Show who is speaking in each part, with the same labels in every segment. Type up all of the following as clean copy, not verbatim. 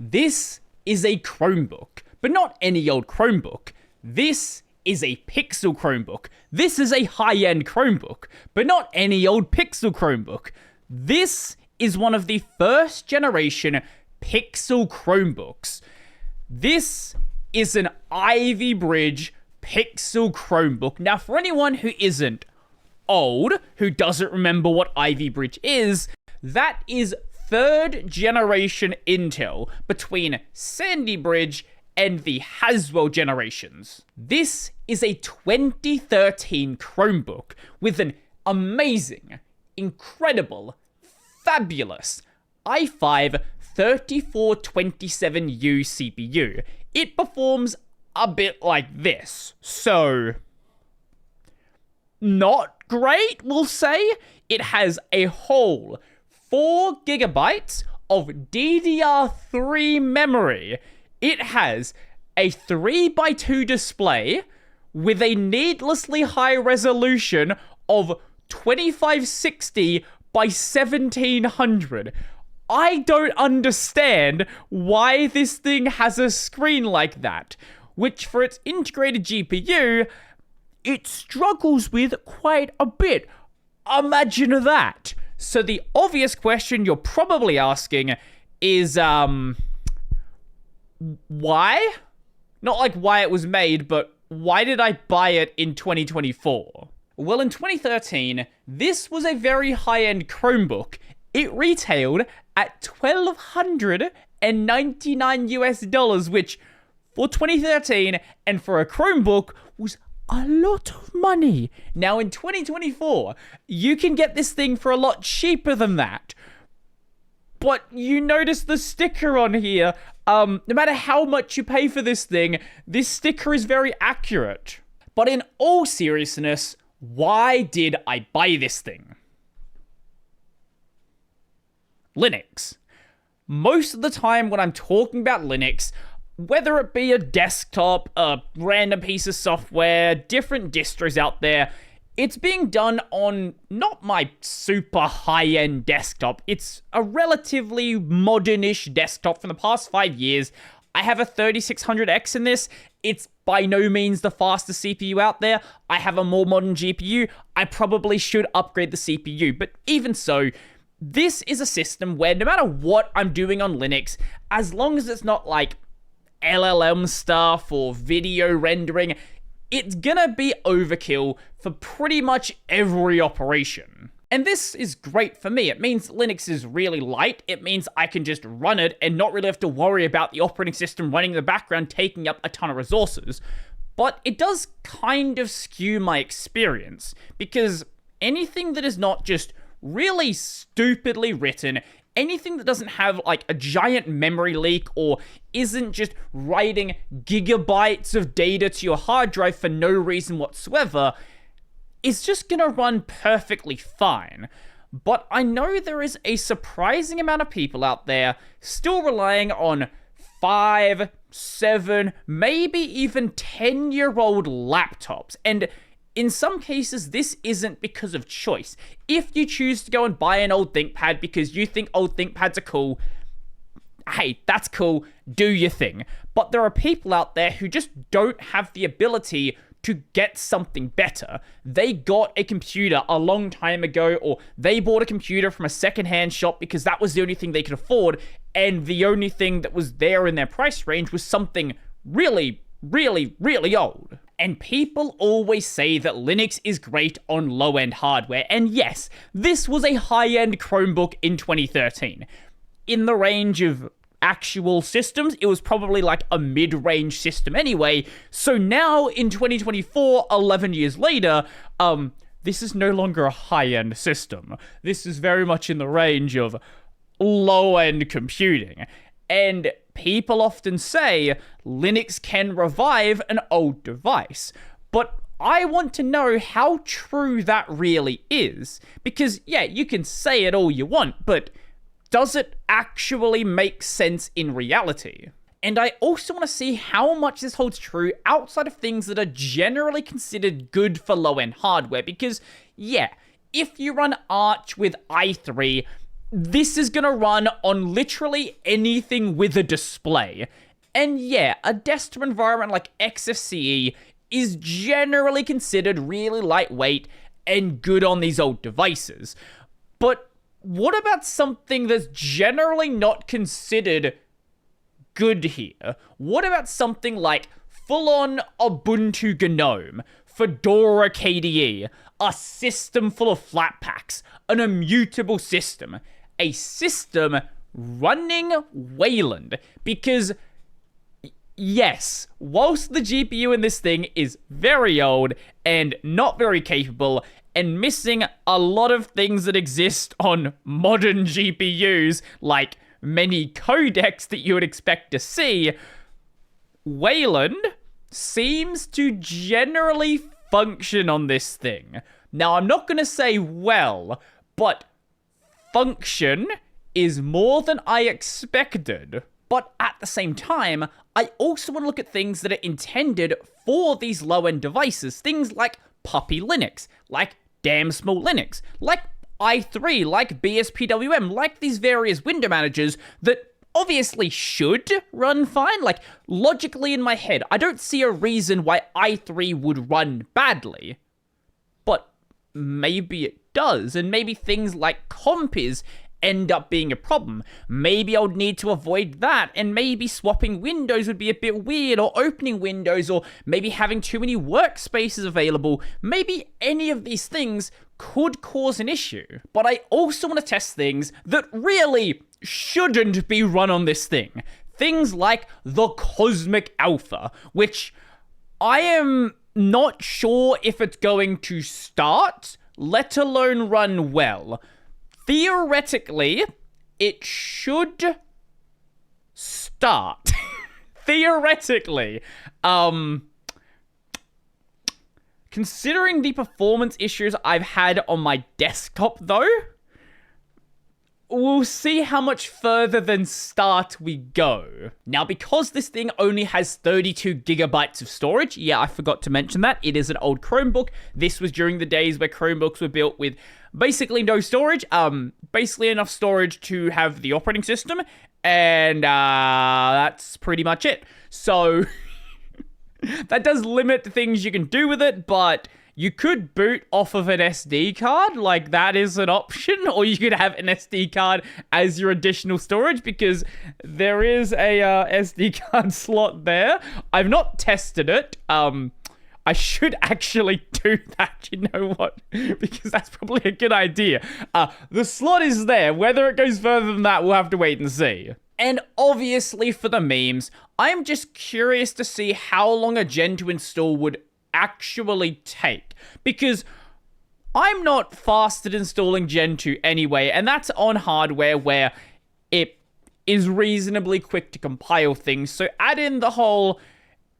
Speaker 1: This is a Chromebook, but not any old Chromebook. This is a Pixel Chromebook. This is a high-end Chromebook, but not any old Pixel Chromebook. This is one of the first generation Pixel Chromebooks. This is an Ivy Bridge Pixel Chromebook. Now, for anyone who isn't old, who doesn't remember what Ivy Bridge is, that is third generation Intel between Sandy Bridge and the Haswell generations. This is a 2013 Chromebook with an amazing, incredible, fabulous i5 3427U CPU. It performs a bit like this. So, not great, we'll say. It has a whole 4 gigabytes of DDR3 memory. It has a 3x2 display with a needlessly high resolution of 2560 by 1700. I don't understand why this thing has a screen like that, which for its integrated GPU, it struggles with quite a bit. Imagine that. So the obvious question you're probably asking is, why? Not like why it was made, but why did I buy it in 2024? Well, in 2013, this was a very high-end Chromebook. It retailed at $1,299 US, which for 2013 and for a Chromebook was a lot of money. Now in 2024, you can get this thing for a lot cheaper than that. But you notice the sticker on here. No matter how much you pay for this thing, this sticker is very accurate. But in all seriousness, why did I buy this thing? Linux. Most of the time when I'm talking about Linux, whether it be a desktop, a random piece of software, different distros out there, it's being done on not my super high-end desktop. It's a relatively modern-ish desktop from the past 5 years. I have a 3600X in this. It's by no means the fastest CPU out there. I have a more modern GPU. I probably should upgrade the CPU, but even so, this is a system where no matter what I'm doing on Linux, as long as it's not like LLM stuff or video rendering, it's gonna be overkill for pretty much every operation. And this is great for me. It means Linux is really light. It means I can just run it and not really have to worry about the operating system running in the background taking up a ton of resources. But it does kind of skew my experience, because anything that is not just really stupidly written, anything that doesn't have like a giant memory leak or isn't just writing gigabytes of data to your hard drive for no reason whatsoever, is just gonna run perfectly fine. But I know there is a surprising amount of people out there still relying on 5, 7, maybe even 10-year-old laptops. And in some cases, this isn't because of choice. If you choose to go and buy an old ThinkPad because you think old ThinkPads are cool, hey, that's cool, do your thing. But there are people out there who just don't have the ability to get something better. They got a computer a long time ago, or they bought a computer from a secondhand shop because that was the only thing they could afford, and the only thing that was there in their price range was something really, really, really old. And people always say that Linux is great on low-end hardware, and yes, this was a high-end Chromebook in 2013. In the range of actual systems, it was probably like a mid-range system anyway, so now in 2024, 11 years later, this is no longer a high-end system. This is very much in the range of low-end computing. And people often say Linux can revive an old device, but I want to know how true that really is. Because, yeah, you can say it all you want, but does it actually make sense in reality? And I also want to see how much this holds true outside of things that are generally considered good for low-end hardware, because, yeah, if you run Arch with i3, this is going to run on literally anything with a display. And yeah, a desktop environment like XFCE is generally considered really lightweight and good on these old devices. But what about something that's generally not considered good here? What about something like full-on Ubuntu GNOME, Fedora KDE, a system full of Flatpaks, an immutable system, a system running Wayland? Because yes, whilst the GPU in this thing is very old and not very capable and missing a lot of things that exist on modern GPUs, like many codecs that you would expect to see, Wayland seems to generally function on this thing. Now, I'm not going to say well, but function is more than I expected. But at the same time, I also want to look at things that are intended for these low-end devices. Things like Puppy Linux, like Damn Small Linux, like i3, like BSPWM, like these various window managers that obviously should run fine. Like, logically in my head, I don't see a reason why i3 would run badly. But maybe it does, and maybe things like Compiz end up being a problem. Maybe I would need to avoid that, and maybe swapping windows would be a bit weird, or opening windows, or maybe having too many workspaces available. Maybe any of these things could cause an issue. But I also want to test things that really shouldn't be run on this thing. Things like the Cosmic Alpha, which I am not sure if it's going to start, let alone run well. Theoretically, it should start. Theoretically. Considering the performance issues I've had on my desktop, though, we'll see how much further than start we go. Now, because this thing only has 32 gigabytes of storage, yeah, I forgot to mention that, it is an old Chromebook. This was during the days where Chromebooks were built with basically no storage, basically enough storage to have the operating system, and that's pretty much it. So, that does limit the things you can do with it, but you could boot off of an SD card, like that is an option, or you could have an SD card as your additional storage, because there is a SD card slot there. I've not tested it. I should actually do that, you know what? Because that's probably a good idea. The slot is there. Whether it goes further than that, we'll have to wait and see. And obviously for the memes, I'm just curious to see how long a gen to install would actually take. Because I'm not fast at installing Gen 2 anyway, and that's on hardware where it is reasonably quick to compile things. So add in the whole,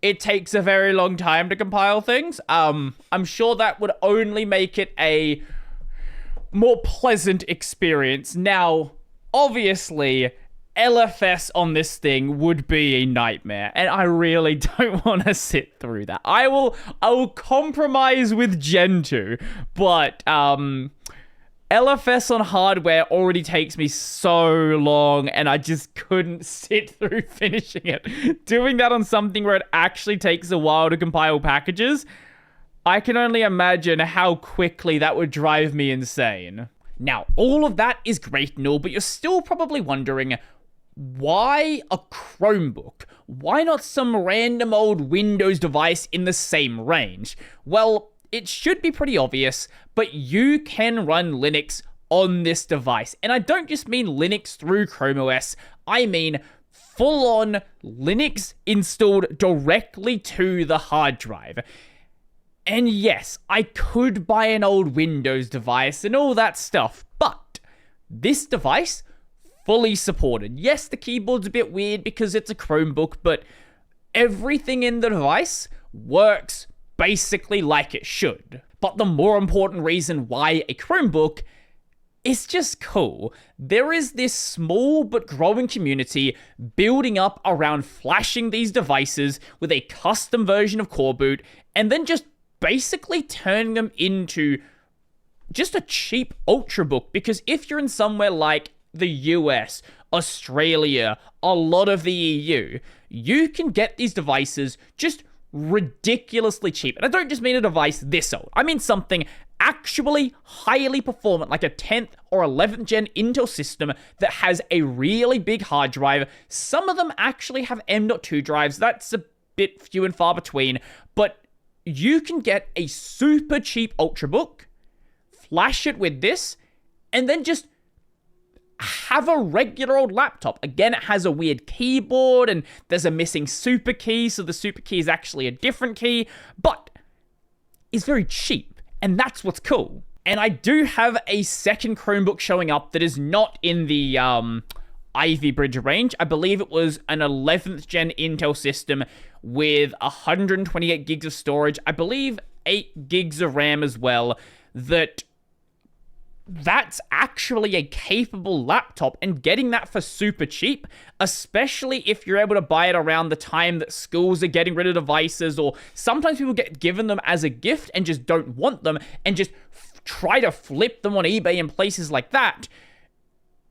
Speaker 1: it takes a very long time to compile things. I'm sure that would only make it a more pleasant experience. Now, obviously, LFS on this thing would be a nightmare, and I really don't want to sit through that. I will compromise with Gen 2, but LFS on hardware already takes me so long, and I just couldn't sit through finishing it. Doing that on something where it actually takes a while to compile packages, I can only imagine how quickly that would drive me insane. Now, all of that is great and all, but you're still probably wondering, why a Chromebook? Why not some random old Windows device in the same range? Well, it should be pretty obvious, but you can run Linux on this device. And I don't just mean Linux through Chrome OS, I mean full-on Linux installed directly to the hard drive. And yes, I could buy an old Windows device and all that stuff, but this device, fully supported. Yes, the keyboard's a bit weird because it's a Chromebook, but everything in the device works basically like it should. But the more important reason why a Chromebook is just cool. There is this small but growing community building up around flashing these devices with a custom version of Coreboot and then just basically turning them into just a cheap Ultrabook, because if you're in somewhere like the US, Australia, a lot of the EU, you can get these devices just ridiculously cheap. And I don't just mean a device this old. I mean something actually highly performant, like a 10th or 11th gen Intel system that has a really big hard drive. Some of them actually have M.2 drives. That's a bit few and far between. But you can get a super cheap Ultrabook, flash it with this, and then just have a regular old laptop. Again, it has a weird keyboard, and there's a missing super key, so the super key is actually a different key, but it's very cheap. And that's what's cool. And I do have a second Chromebook showing up that is not in the Ivy Bridge range. I believe it was an 11th gen Intel system with 128 gigs of storage. I believe 8 gigs of RAM as well. That's actually a capable laptop, and getting that for super cheap, especially if you're able to buy it around the time that schools are getting rid of devices, or sometimes people get given them as a gift and just don't want them and just try to flip them on eBay and places like that.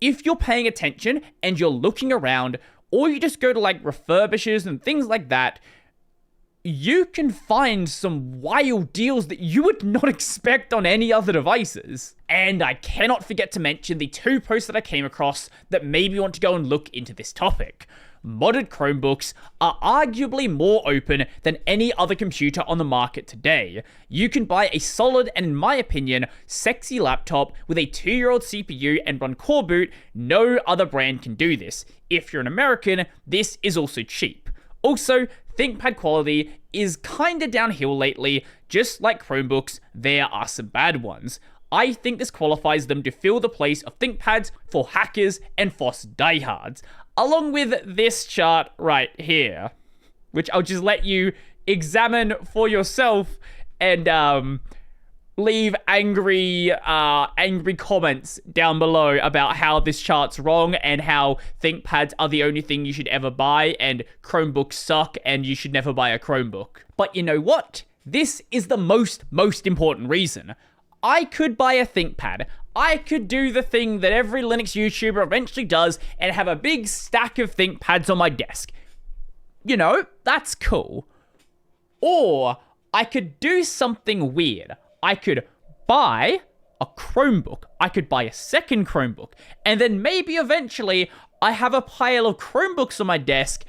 Speaker 1: If you're paying attention and you're looking around, or you just go to like refurbishers and things like that, you can find some wild deals that you would not expect on any other devices. And I cannot forget to mention the 2 posts that I came across that made me want to go and look into this topic. Modded Chromebooks are arguably more open than any other computer on the market today. You can buy a solid and, in my opinion, sexy laptop with a 2-year-old CPU and run Core Boot. No other brand can do this. If you're an American, this is also cheap. Also, ThinkPad quality is kinda downhill lately. Just like Chromebooks, there are some bad ones. I think this qualifies them to fill the place of ThinkPads for hackers and FOSS diehards, along with this chart right here, which I'll just let you examine for yourself and leave angry comments down below about how this chart's wrong and how ThinkPads are the only thing you should ever buy and Chromebooks suck and you should never buy a Chromebook. But you know what? This is the most important reason. I could buy a ThinkPad. I could do the thing that every Linux YouTuber eventually does and have a big stack of ThinkPads on my desk. You know, that's cool. Or I could do something weird. I could buy a Chromebook. I could buy a second Chromebook. And then maybe eventually I have a pile of Chromebooks on my desk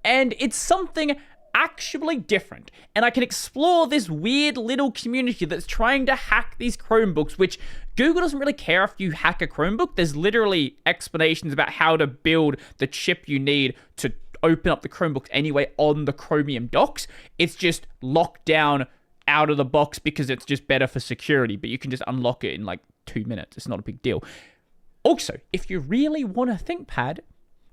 Speaker 1: and it's something actually different. And I can explore this weird little community that's trying to hack these Chromebooks, which Google doesn't really care if you hack a Chromebook. There's literally explanations about how to build the chip you need to open up the Chromebook anyway on the Chromium docks. It's just locked down out of the box because it's just better for security, but you can just unlock it in like 2 minutes. It's not a big deal. Also, if you really want a ThinkPad,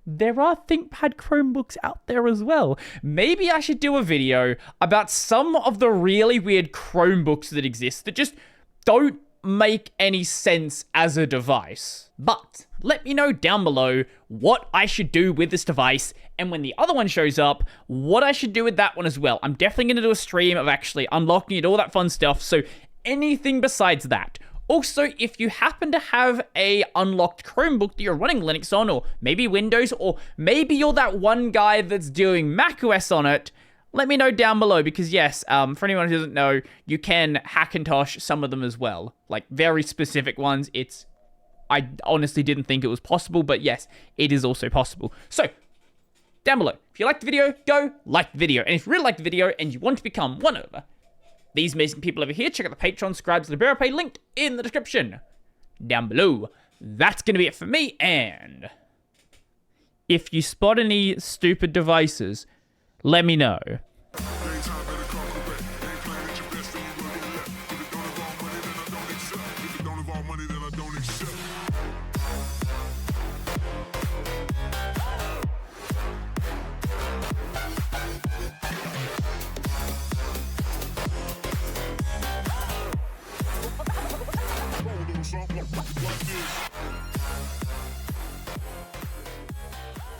Speaker 1: there are ThinkPad Chromebooks out there as well. Maybe I should do a video about some of the really weird Chromebooks that exist that just don't make any sense as a device. But let me know down below what I should do with this device, and when the other one shows up, what I should do with that one as well. I'm definitely going to do a stream of actually unlocking it, all that fun stuff, so anything besides that. Also, if you happen to have a unlocked Chromebook that you're running Linux on, or maybe Windows, or maybe you're that one guy that's doing macOS on it, let me know down below, because yes, for anyone who doesn't know, you can Hackintosh some of them as well. Like, very specific ones. I honestly didn't think it was possible, but yes, it is also possible. So, down below, if you liked the video, go like the video. And if you really liked the video and you want to become one of these amazing people over here, check out the Patreon, subscribe to the Bear Pay, linked in the description down below. That's going to be it for me, and if you spot any stupid devices, let me know.